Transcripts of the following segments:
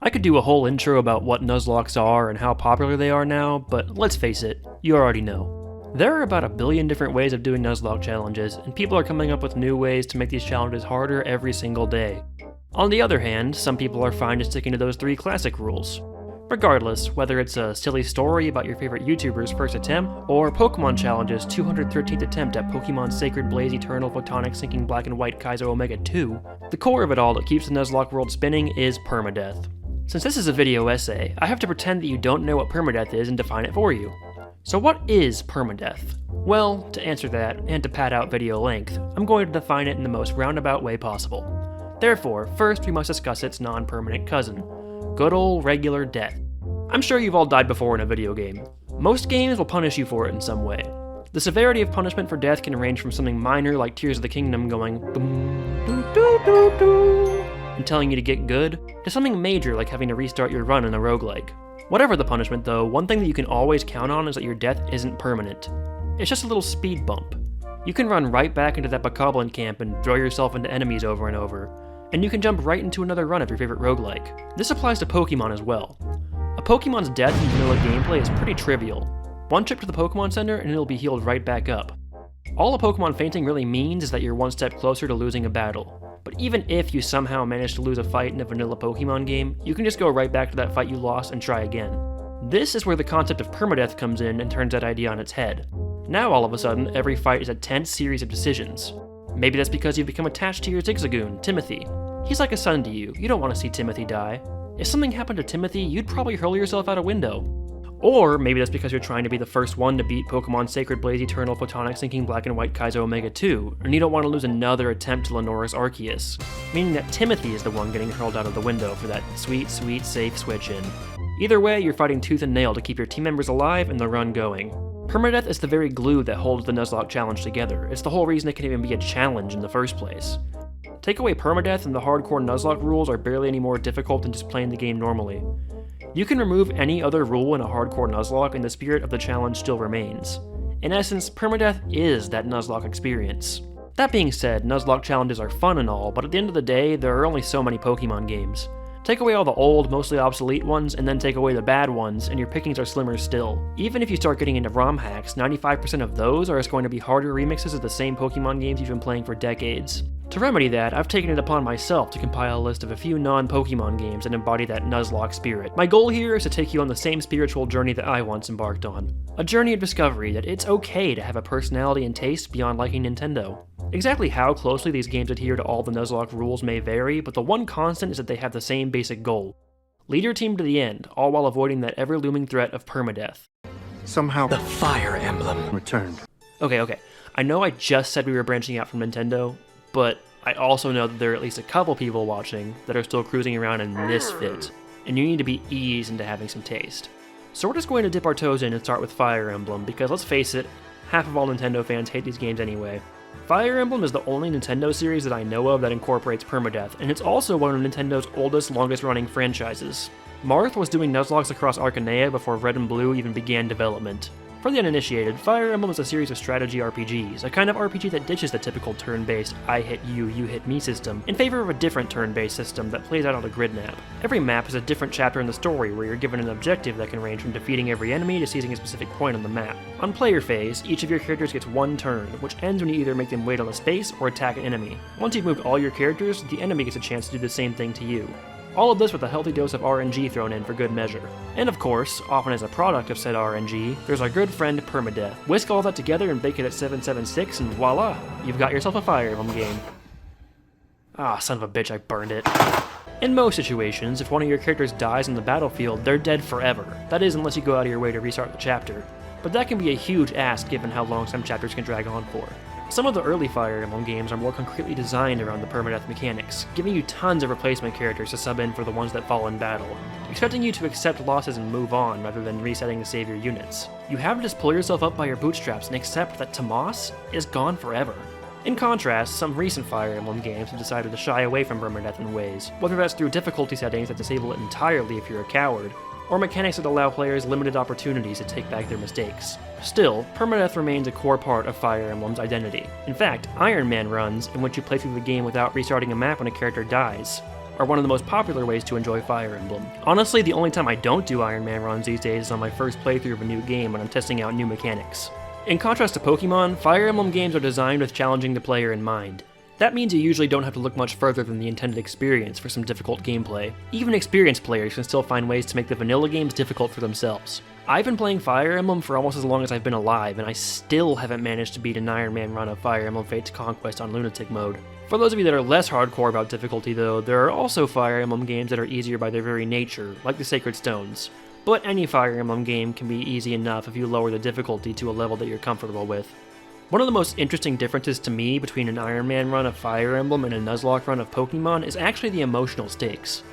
I could do a whole intro about what Nuzlocks are and how popular they are now, but let's face it, you already know. There are about 1 billion different ways of doing Nuzlocke challenges, and people are coming up with new ways to make these challenges harder every single day. On the other hand, some people are fine just sticking to those 3 classic rules. Regardless, whether it's a silly story about your favorite YouTuber's first attempt, or Pokemon Challenge's 213th attempt at Pokemon Sacred Blaze Eternal Photonic Syncing Black and White Kaizo Omega 2, the core of it all that keeps the Nuzlocke world spinning is permadeath. Since this is a video essay, I have to pretend that you don't know what permadeath is and define it for you. So what is permadeath? Well, to answer that, and to pad out video length, I'm going to define it in the most roundabout way possible. Therefore, first we must discuss its non-permanent cousin, good old regular death. I'm sure you've all died before in a video game. Most games will punish you for it in some way. The severity of punishment for death can range from something minor like Tears of the Kingdom going boom, doo, doo, doo, doo, and telling you to get good, to something major like having to restart your run in a roguelike. Whatever the punishment though, one thing that you can always count on is that your death isn't permanent. It's just a little speed bump. You can run right back into that Bokoblin camp and throw yourself into enemies over and over, and you can jump right into another run of your favorite roguelike. This applies to Pokemon as well. A Pokemon's death in vanilla gameplay is pretty trivial. One trip to the Pokemon Center and it'll be healed right back up. All a Pokemon fainting really means is that you're one step closer to losing a battle. But even if you somehow manage to lose a fight in a vanilla Pokemon game, you can just go right back to that fight you lost and try again. This is where the concept of permadeath comes in and turns that idea on its head. Now all of a sudden, every fight is a tense series of decisions. Maybe that's because you've become attached to your Zigzagoon, Timothy. He's like a son to you, you don't want to see Timothy die. If something happened to Timothy, you'd probably hurl yourself out a window. Or maybe that's because you're trying to be the first one to beat Pokemon Sacred Blaze Eternal Photonic Syncing Black and White Kaizo Omega 2, and you don't want to lose another attempt to Lenora's Arceus, meaning that Timothy is the one getting hurled out of the window for that sweet, sweet, safe switch-in. Either way, you're fighting tooth and nail to keep your team members alive and the run going. Permadeath is the very glue that holds the Nuzlocke challenge together. It's the whole reason it can even be a challenge in the first place. Take away permadeath and the hardcore Nuzlocke rules are barely any more difficult than just playing the game normally. You can remove any other rule in a hardcore Nuzlocke and the spirit of the challenge still remains. In essence, permadeath is that Nuzlocke experience. That being said, Nuzlocke challenges are fun and all, but at the end of the day, there are only so many Pokemon games. Take away all the old, mostly obsolete ones, and then take away the bad ones, and your pickings are slimmer still. Even if you start getting into ROM hacks, 95% of those are just going to be harder remixes of the same Pokemon games you've been playing for decades. To remedy that, I've taken it upon myself to compile a list of a few non-Pokemon games that embody that Nuzlocke spirit. My goal here is to take you on the same spiritual journey that I once embarked on. A journey of discovery that it's okay to have a personality and taste beyond liking Nintendo. Exactly how closely these games adhere to all the Nuzlocke rules may vary, but the one constant is that they have the same basic goal. Lead your team to the end, all while avoiding that ever-looming threat of permadeath. Somehow the Fire Emblem returned. Okay. I know I just said we were branching out from Nintendo, but I also know that there are at least a couple people watching that are still cruising around in this fit, and you need to be eased into having some taste. So we're just going to dip our toes in and start with Fire Emblem, because let's face it, half of all Nintendo fans hate these games anyway. Fire Emblem is the only Nintendo series that I know of that incorporates permadeath, and it's also one of Nintendo's oldest, longest-running franchises. Marth was doing Nuzlocke across Arcanea before Red and Blue even began development. For the uninitiated, Fire Emblem is a series of strategy RPGs, a kind of RPG that ditches the typical turn-based I hit you, you hit me system, in favor of a different turn-based system that plays out on a grid map. Every map is a different chapter in the story where you're given an objective that can range from defeating every enemy to seizing a specific point on the map. On player phase, each of your characters gets one turn, which ends when you either make them wait on a space or attack an enemy. Once you've moved all your characters, the enemy gets a chance to do the same thing to you. All of this with a healthy dose of RNG thrown in for good measure. And of course, often as a product of said RNG, there's our good friend Permadeath. Whisk all that together and bake it at 776 and voila, you've got yourself a Fire Emblem game. Ah, son of a bitch, I burned it. In most situations, if one of your characters dies on the battlefield, they're dead forever. That is, unless you go out of your way to restart the chapter. But that can be a huge ask given how long some chapters can drag on for. Some of the early Fire Emblem games are more concretely designed around the permadeath mechanics, giving you tons of replacement characters to sub in for the ones that fall in battle, expecting you to accept losses and move on rather than resetting to save your units. You have to just pull yourself up by your bootstraps and accept that Tomas is gone forever. In contrast, some recent Fire Emblem games have decided to shy away from permadeath in ways, whether that's through difficulty settings that disable it entirely if you're a coward, or mechanics that allow players limited opportunities to take back their mistakes. Still, permadeath remains a core part of Fire Emblem's identity. In fact, Iron Man runs, in which you play through the game without restarting a map when a character dies, are one of the most popular ways to enjoy Fire Emblem. Honestly, the only time I don't do Iron Man runs these days is on my first playthrough of a new game when I'm testing out new mechanics. In contrast to Pokemon, Fire Emblem games are designed with challenging the player in mind. That means you usually don't have to look much further than the intended experience for some difficult gameplay. Even experienced players can still find ways to make the vanilla games difficult for themselves. I've been playing Fire Emblem for almost as long as I've been alive, and I still haven't managed to beat an Iron Man run of Fire Emblem Fates Conquest on Lunatic mode. For those of you that are less hardcore about difficulty though, there are also Fire Emblem games that are easier by their very nature, like the Sacred Stones. But any Fire Emblem game can be easy enough if you lower the difficulty to a level that you're comfortable with. One of the most interesting differences to me between an Iron Man run of Fire Emblem and a Nuzlocke run of Pokemon is actually the emotional stakes.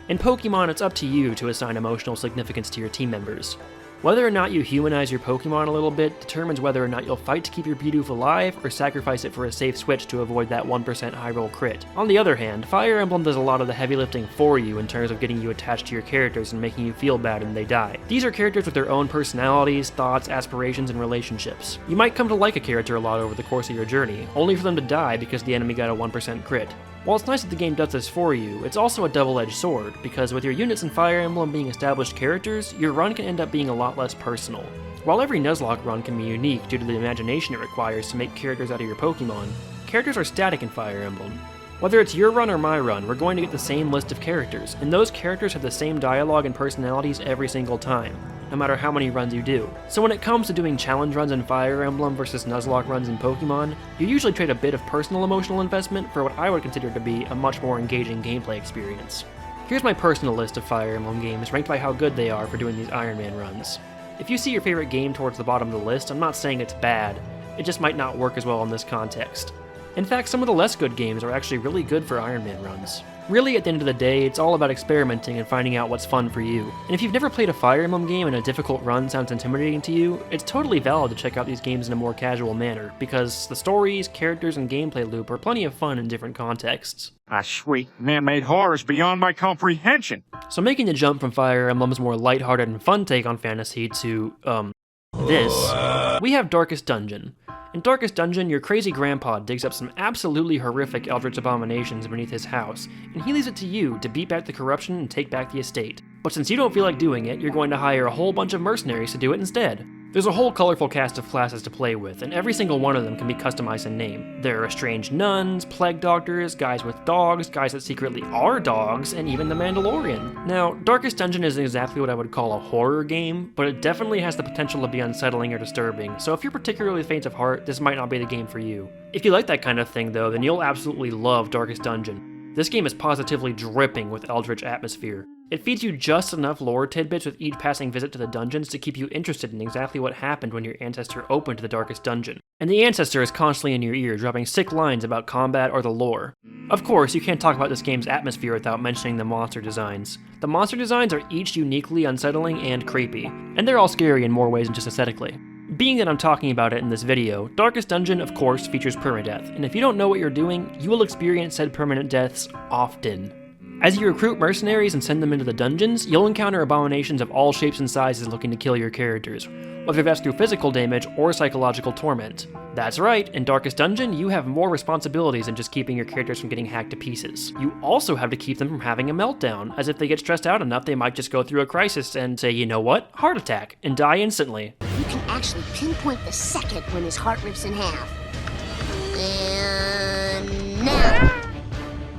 In Pokemon, it's up to you to assign emotional significance to your team members. Whether or not you humanize your Pokemon a little bit determines whether or not you'll fight to keep your Bidoof alive or sacrifice it for a safe switch to avoid that 1% high roll crit. On the other hand, Fire Emblem does a lot of the heavy lifting for you in terms of getting you attached to your characters and making you feel bad when they die. These are characters with their own personalities, thoughts, aspirations, and relationships. You might come to like a character a lot over the course of your journey, only for them to die because the enemy got a 1% crit. While it's nice that the game does this for you, it's also a double-edged sword, because with your units in Fire Emblem being established characters, your run can end up being a lot less personal. While every Nuzlocke run can be unique due to the imagination it requires to make characters out of your Pokemon, characters are static in Fire Emblem. Whether it's your run or my run, we're going to get the same list of characters, and those characters have the same dialogue and personalities every single time, no matter how many runs you do. So when it comes to doing challenge runs in Fire Emblem versus Nuzlocke runs in Pokemon, you usually trade a bit of personal emotional investment for what I would consider to be a much more engaging gameplay experience. Here's my personal list of Fire Emblem games ranked by how good they are for doing these Iron Man runs. If you see your favorite game towards the bottom of the list, I'm not saying it's bad, it just might not work as well in this context. In fact, some of the less good games are actually really good for Iron Man runs. Really, at the end of the day, it's all about experimenting and finding out what's fun for you. And if you've never played a Fire Emblem game and a difficult run sounds intimidating to you, it's totally valid to check out these games in a more casual manner, because the stories, characters, and gameplay loop are plenty of fun in different contexts. Ah, sweet. Man-made horror is beyond my comprehension. So making the jump from Fire Emblem's more lighthearted and fun take on fantasy to, this, we have Darkest Dungeon. In Darkest Dungeon, your crazy grandpa digs up some absolutely horrific eldritch abominations beneath his house, and he leaves it to you to beat back the corruption and take back the estate. But since you don't feel like doing it, you're going to hire a whole bunch of mercenaries to do it instead. There's a whole colorful cast of classes to play with, and every single one of them can be customized in name. There are estranged nuns, plague doctors, guys with dogs, guys that secretly are dogs, and even the Mandalorian. Now, Darkest Dungeon isn't exactly what I would call a horror game, but it definitely has the potential to be unsettling or disturbing, so if you're particularly faint of heart, this might not be the game for you. If you like that kind of thing though, then you'll absolutely love Darkest Dungeon. This game is positively dripping with eldritch atmosphere. It feeds you just enough lore tidbits with each passing visit to the dungeons to keep you interested in exactly what happened when your ancestor opened the Darkest Dungeon. And the ancestor is constantly in your ear, dropping sick lines about combat or the lore. Of course, you can't talk about this game's atmosphere without mentioning the monster designs. The monster designs are each uniquely unsettling and creepy, and they're all scary in more ways than just aesthetically. Being that I'm talking about it in this video, Darkest Dungeon, of course, features permadeath, and if you don't know what you're doing, you will experience said permanent deaths often. As you recruit mercenaries and send them into the dungeons, you'll encounter abominations of all shapes and sizes looking to kill your characters, whether that's through physical damage or psychological torment. That's right, in Darkest Dungeon, you have more responsibilities than just keeping your characters from getting hacked to pieces. You also have to keep them from having a meltdown, as if they get stressed out enough they might just go through a crisis and say, you know what, heart attack, and die instantly. You can actually pinpoint the second when his heart rips in half. And now.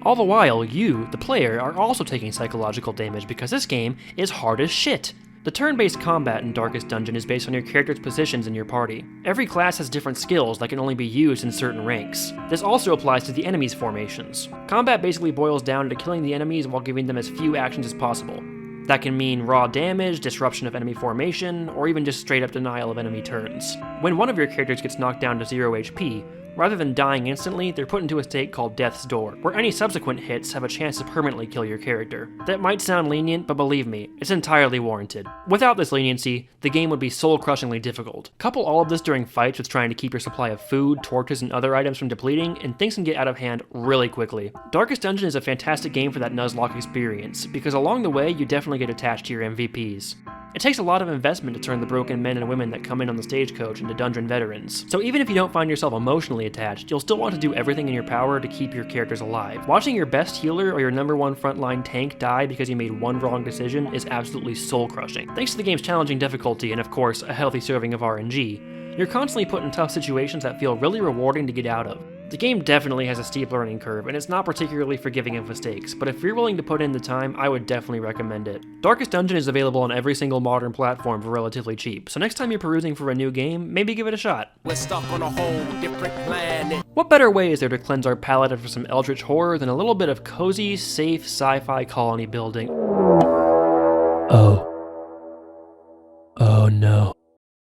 All the while, you, the player, are also taking psychological damage because this game is hard as shit. The turn-based combat in Darkest Dungeon is based on your character's positions in your party. Every class has different skills that can only be used in certain ranks. This also applies to the enemies' formations. Combat basically boils down to killing the enemies while giving them as few actions as possible. That can mean raw damage, disruption of enemy formation, or even just straight up denial of enemy turns. When one of your characters gets knocked down to 0 HP, rather than dying instantly, they're put into a state called Death's Door, where any subsequent hits have a chance to permanently kill your character. That might sound lenient, but believe me, it's entirely warranted. Without this leniency, the game would be soul-crushingly difficult. Couple all of this during fights with trying to keep your supply of food, torches, and other items from depleting, and things can get out of hand really quickly. Darkest Dungeon is a fantastic game for that Nuzlocke experience, because along the way, you definitely get attached to your MVPs. It takes a lot of investment to turn the broken men and women that come in on the stagecoach into dungeon veterans. So even if you don't find yourself emotionally attached, you'll still want to do everything in your power to keep your characters alive. Watching your best healer or your #1 frontline tank die because you made one wrong decision is absolutely soul-crushing. Thanks to the game's challenging difficulty and of course, a healthy serving of RNG, you're constantly put in tough situations that feel really rewarding to get out of. The game definitely has a steep learning curve, and it's not particularly forgiving of mistakes, but if you're willing to put in the time, I would definitely recommend it. Darkest Dungeon is available on every single modern platform for relatively cheap, so next time you're perusing for a new game, maybe give it a shot. We're stuck on a whole different planet. What better way is there to cleanse our palate after some eldritch horror than a little bit of cozy, safe sci-fi colony building? Oh no.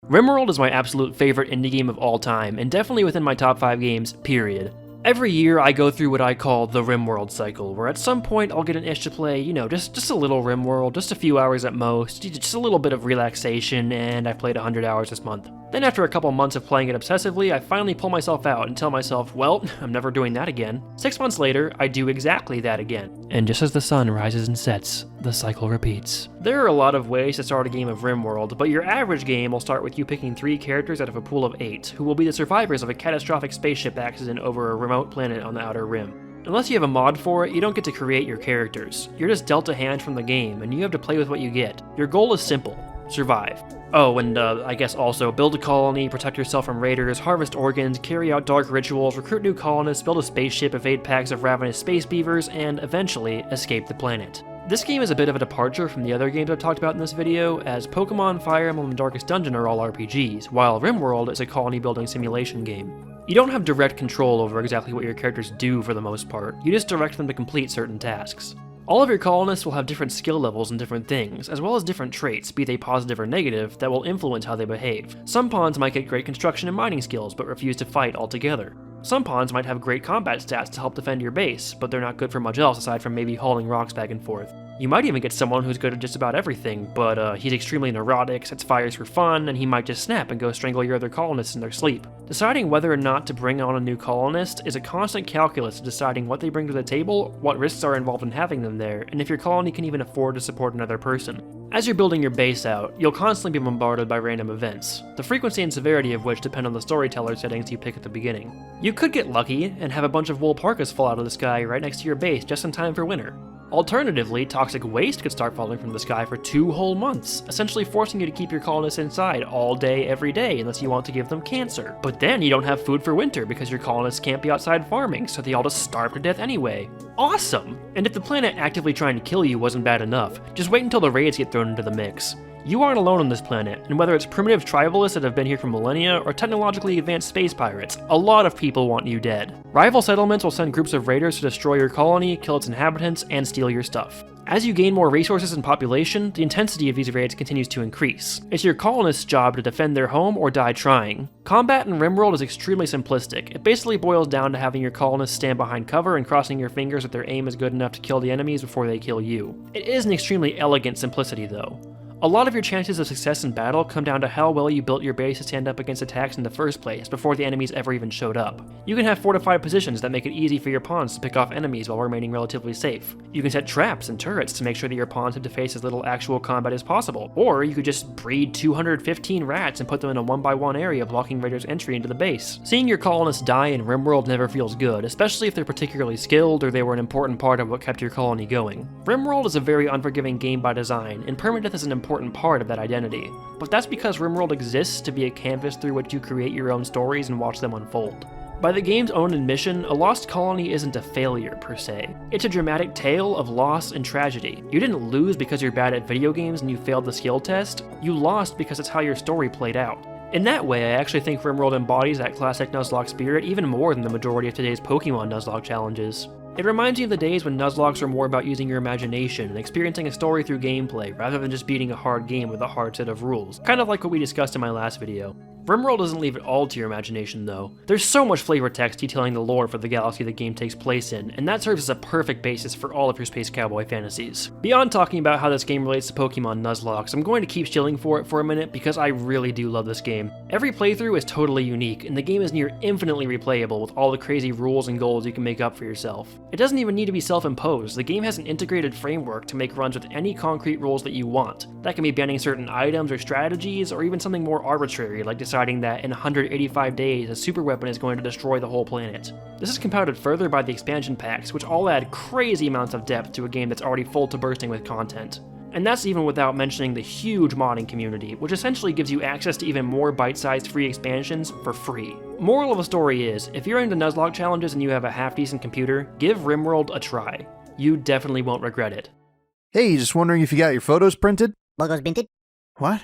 RimWorld is my absolute favorite indie game of all time, and definitely within my top 5 games, period. Every year I go through what I call the RimWorld cycle, where at some point I'll get an itch to play, just a little RimWorld, just a few hours at most, just a little bit of relaxation, and I've played 100 hours this month. Then after a couple months of playing it obsessively, I finally pull myself out and tell myself, well, I'm never doing that again. 6 months later, I do exactly that again. And just as the sun rises and sets, the cycle repeats. There are a lot of ways to start a game of RimWorld, but your average game will start with you picking 3 characters out of a pool of 8, who will be the survivors of a catastrophic spaceship accident over a remote planet on the Outer Rim. Unless you have a mod for it, you don't get to create your characters. You're just dealt a hand from the game, and you have to play with what you get. Your goal is simple: survive. Oh, and I guess also build a colony, protect yourself from raiders, harvest organs, carry out dark rituals, recruit new colonists, build a spaceship, evade packs of ravenous space beavers, and eventually escape the planet. This game is a bit of a departure from the other games I've talked about in this video, as Pokemon, Fire Emblem, and Darkest Dungeon are all RPGs, while RimWorld is a colony building simulation game. You don't have direct control over exactly what your characters do for the most part, you just direct them to complete certain tasks. All of your colonists will have different skill levels and different things, as well as different traits, be they positive or negative, that will influence how they behave. Some pawns might get great construction and mining skills, but refuse to fight altogether. Some pawns might have great combat stats to help defend your base, but they're not good for much else aside from maybe hauling rocks back and forth. You might even get someone who's good at just about everything, but he's extremely neurotic, sets fires for fun, and he might just snap and go strangle your other colonists in their sleep. Deciding whether or not to bring on a new colonist is a constant calculus of deciding what they bring to the table, what risks are involved in having them there, and if your colony can even afford to support another person. As you're building your base out, you'll constantly be bombarded by random events, the frequency and severity of which depend on the storyteller settings you pick at the beginning. You could get lucky and have a bunch of wool parkas fall out of the sky right next to your base just in time for winter. Alternatively, toxic waste could start falling from the sky for 2 whole months, essentially forcing you to keep your colonists inside all day, every day, unless you want to give them cancer. But then you don't have food for winter because your colonists can't be outside farming, so they all just starve to death anyway. Awesome! And if the planet actively trying to kill you wasn't bad enough, just wait until the raids get thrown into the mix. You aren't alone on this planet, and whether it's primitive tribalists that have been here for millennia or technologically advanced space pirates, a lot of people want you dead. Rival settlements will send groups of raiders to destroy your colony, kill its inhabitants, and steal your stuff. As you gain more resources and population, the intensity of these raids continues to increase. It's your colonists' job to defend their home or die trying. Combat in RimWorld is extremely simplistic. It basically boils down to having your colonists stand behind cover and crossing your fingers that their aim is good enough to kill the enemies before they kill you. It is an extremely elegant simplicity though. A lot of your chances of success in battle come down to how well you built your base to stand up against attacks in the first place, before the enemies ever even showed up. You can have fortified positions that make it easy for your pawns to pick off enemies while remaining relatively safe. You can set traps and turrets to make sure that your pawns have to face as little actual combat as possible, or you could just breed 215 rats and put them in a 1x1 area blocking raiders' entry into the base. Seeing your colonists die in RimWorld never feels good, especially if they're particularly skilled or they were an important part of what kept your colony going. RimWorld is a very unforgiving game by design, and permadeath is an important part of that identity, but that's because RimWorld exists to be a canvas through which you create your own stories and watch them unfold. By the game's own admission, a lost colony isn't a failure per se. It's a dramatic tale of loss and tragedy. You didn't lose because you're bad at video games and you failed the skill test, you lost because it's how your story played out. In that way, I actually think RimWorld embodies that classic Nuzlocke spirit even more than the majority of today's Pokemon Nuzlocke challenges. It reminds you of the days when Nuzlocks were more about using your imagination and experiencing a story through gameplay, rather than just beating a hard game with a hard set of rules, kind of like what we discussed in my last video. RimWorld doesn't leave it all to your imagination though. There's so much flavor text detailing the lore for the galaxy the game takes place in, and that serves as a perfect basis for all of your space cowboy fantasies. Beyond talking about how this game relates to Pokemon Nuzlocke, I'm going to keep shilling for it for a minute because I really do love this game. Every playthrough is totally unique, and the game is near infinitely replayable with all the crazy rules and goals you can make up for yourself. It doesn't even need to be self-imposed. The game has an integrated framework to make runs with any concrete rules that you want. That can be banning certain items or strategies, or even something more arbitrary like deciding that in 185 days a super weapon is going to destroy the whole planet. This is compounded further by the expansion packs, which all add crazy amounts of depth to a game that's already full to bursting with content. And that's even without mentioning the huge modding community, which essentially gives you access to even more bite-sized free expansions for free. Moral of the story is, if you're into Nuzlocke challenges and you have a half-decent computer, give RimWorld a try. You definitely won't regret it. Hey, just wondering if you got your photos printed? Logos minted? What?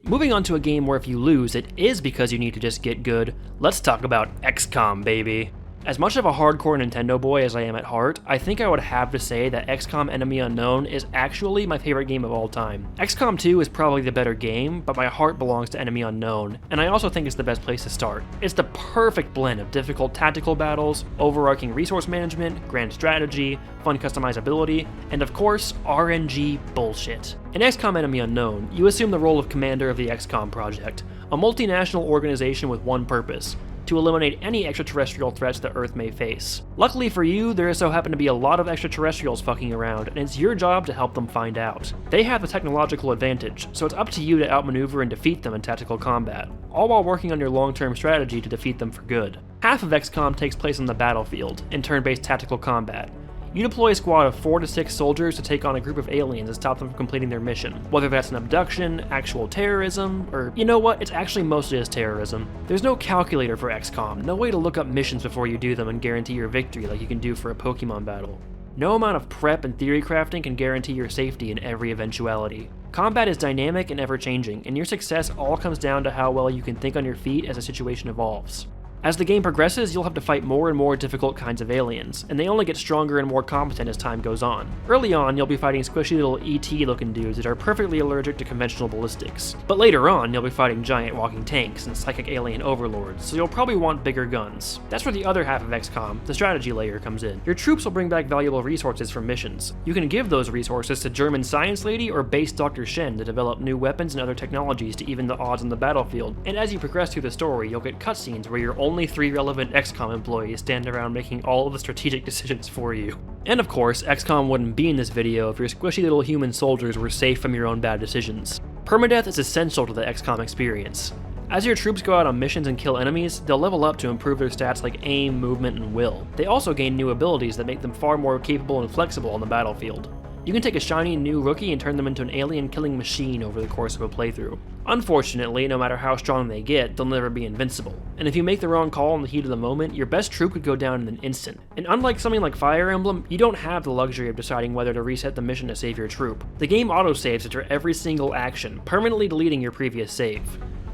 Moving on to a game where if you lose, it is because you need to just get good, let's talk about XCOM, baby. As much of a hardcore Nintendo boy as I am at heart, I think I would have to say that XCOM Enemy Unknown is actually my favorite game of all time. XCOM 2 is probably the better game, but my heart belongs to Enemy Unknown, and I also think it's the best place to start. It's the perfect blend of difficult tactical battles, overarching resource management, grand strategy, fun customizability, and of course, RNG bullshit. In XCOM Enemy Unknown, you assume the role of commander of the XCOM project, a multinational organization with one purpose: to eliminate any extraterrestrial threats that Earth may face. Luckily for you, there so happen to be a lot of extraterrestrials fucking around, and it's your job to help them find out. They have the technological advantage, so it's up to you to outmaneuver and defeat them in tactical combat, all while working on your long-term strategy to defeat them for good. Half of XCOM takes place on the battlefield, in turn-based tactical combat. You deploy a squad of 4 to 6 soldiers to take on a group of aliens and stop them from completing their mission. Whether that's an abduction, actual terrorism, or you know what, it's actually mostly just terrorism. There's no calculator for XCOM, no way to look up missions before you do them and guarantee your victory like you can do for a Pokemon battle. No amount of prep and theory crafting can guarantee your safety in every eventuality. Combat is dynamic and ever-changing, and your success all comes down to how well you can think on your feet as the situation evolves. As the game progresses, you'll have to fight more and more difficult kinds of aliens, and they only get stronger and more competent as time goes on. Early on, you'll be fighting squishy little ET-looking dudes that are perfectly allergic to conventional ballistics. But later on, you'll be fighting giant walking tanks and psychic alien overlords, so you'll probably want bigger guns. That's where the other half of XCOM, the strategy layer, comes in. Your troops will bring back valuable resources from missions. You can give those resources to German Science Lady or base Dr. Shen to develop new weapons and other technologies to even the odds on the battlefield, and as you progress through the story, you'll get cutscenes where you're only 3 relevant XCOM employees stand around making all of the strategic decisions for you. And of course, XCOM wouldn't be in this video if your squishy little human soldiers were safe from your own bad decisions. Permadeath is essential to the XCOM experience. As your troops go out on missions and kill enemies, they'll level up to improve their stats like aim, movement, and will. They also gain new abilities that make them far more capable and flexible on the battlefield. You can take a shiny new rookie and turn them into an alien-killing machine over the course of a playthrough. Unfortunately, no matter how strong they get, they'll never be invincible. And if you make the wrong call in the heat of the moment, your best troop could go down in an instant. And unlike something like Fire Emblem, you don't have the luxury of deciding whether to reset the mission to save your troop. The game autosaves after every single action, permanently deleting your previous save.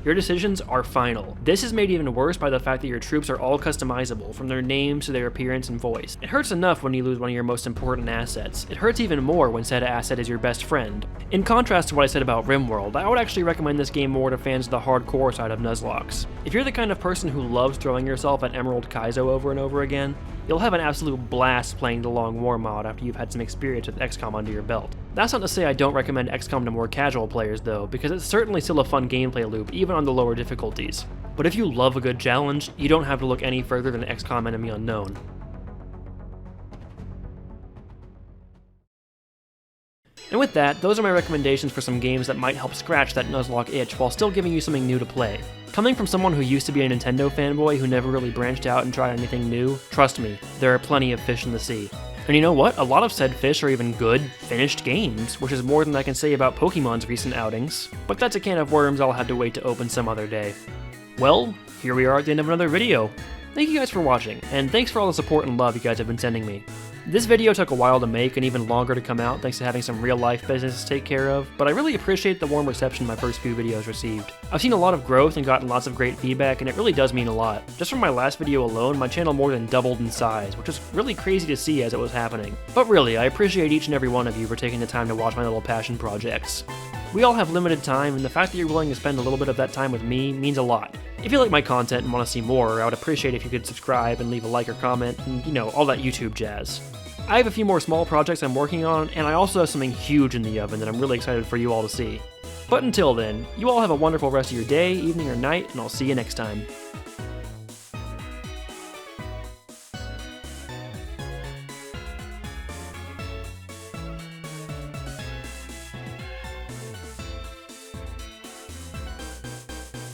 Your decisions are final. This is made even worse by the fact that your troops are all customizable, from their names to their appearance and voice. It hurts enough when you lose one of your most important assets. It hurts even more when said asset is your best friend. In contrast to what I said about RimWorld, I would actually recommend this game more to fans of the hardcore side of Nuzlocke. If you're the kind of person who loves throwing yourself at Emerald Kaizo over and over again, you'll have an absolute blast playing the Long War mod after you've had some experience with XCOM under your belt. That's not to say I don't recommend XCOM to more casual players though, because it's certainly still a fun gameplay loop even on the lower difficulties. But if you love a good challenge, you don't have to look any further than XCOM Enemy Unknown. And with that, those are my recommendations for some games that might help scratch that Nuzlocke itch while still giving you something new to play. Coming from someone who used to be a Nintendo fanboy who never really branched out and tried anything new, trust me, there are plenty of fish in the sea. And you know what? A lot of said fish are even good, finished games, which is more than I can say about Pokemon's recent outings. But that's a can of worms I'll have to wait to open some other day. Well, here we are at the end of another video. Thank you guys for watching, and thanks for all the support and love you guys have been sending me. This video took a while to make and even longer to come out thanks to having some real life business to take care of, but I really appreciate the warm reception my first few videos received. I've seen a lot of growth and gotten lots of great feedback, and it really does mean a lot. Just from my last video alone, my channel more than doubled in size, which is really crazy to see as it was happening. But really, I appreciate each and every one of you for taking the time to watch my little passion projects. We all have limited time, and the fact that you're willing to spend a little bit of that time with me means a lot. If you like my content and want to see more, I would appreciate if you could subscribe and leave a like or comment, and all that YouTube jazz. I have a few more small projects I'm working on, and I also have something huge in the oven that I'm really excited for you all to see. But until then, you all have a wonderful rest of your day, evening, or night, and I'll see you next time.